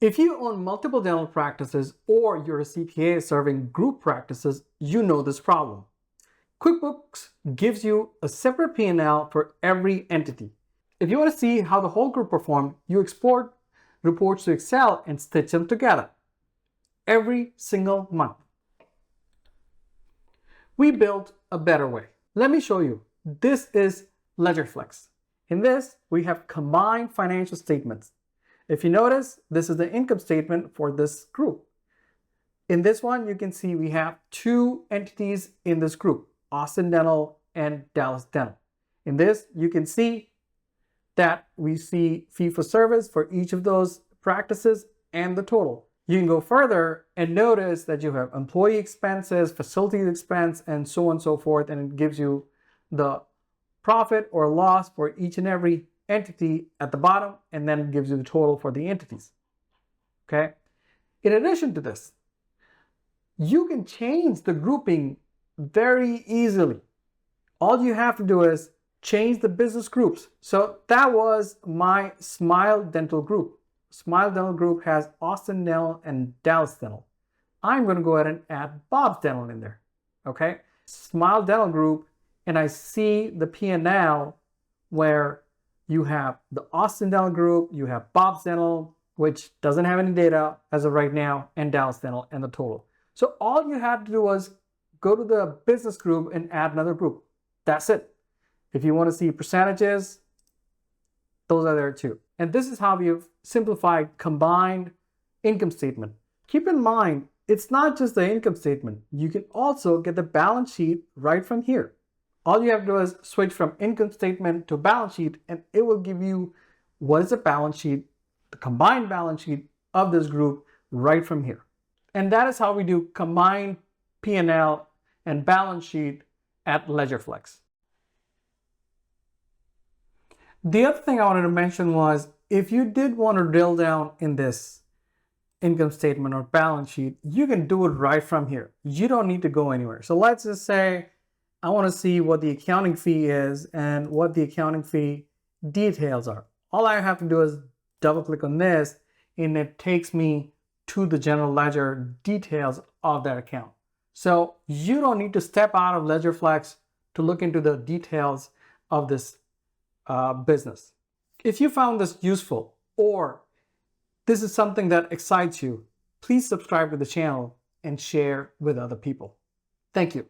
If you own multiple dental practices or you're a CPA serving group practices, you know this problem. QuickBooks gives you a separate P&L for every entity. If you want to see how the whole group performed, you export reports to Excel and stitch them together every single month. We built a better way. Let me show you. This is LedgerFlex. In this, we have combined financial statements. If you notice, this is the income statement for this group. In this one, you can see we have two entities in this group, Austin Dental and Dallas Dental. In this, you can see that we see fee for service for each of those practices and the total. You can go further and notice that you have employee expenses, facilities expense, and so on and so forth, and it gives you the profit or loss for each and every entity at the bottom, and then it gives you the total for the entities. Okay. In addition to this, you can change the grouping very easily. All you have to do is change the business groups. So that was my Smile Dental group. Smile Dental group has Austin Dental and Dallas Dental. I'm going to go ahead and add Bob's Dental in there. Okay. Smile Dental group, and I see the P&L where you have the Austin Dental group, you have Bob's Dental, which doesn't have any data as of right now, and Dallas Dental and the total. So all you had to do was go to the business group and add another group. That's it. If you want to see percentages, those are there too. And this is how we've simplified combined income statement. Keep in mind, it's not just the income statement. You can also get the balance sheet right from here. All you have to do is switch from income statement to balance sheet, and it will give you what is the balance sheet, the combined balance sheet of this group right from here. And that is how we do combined P&L and balance sheet at LedgerFlex. The other thing I wanted to mention was, if you did want to drill down in this income statement or balance sheet, you can do it right from here. You don't need to go anywhere. So let's just say I want to see what the accounting fee is and what the accounting fee details are. All I have to do is double click on this, and it takes me to the general ledger details of that account. So you don't need to step out of LedgerFlex to look into the details of this business. If you found this useful, or this is something that excites you, please subscribe to the channel and share with other people. Thank you.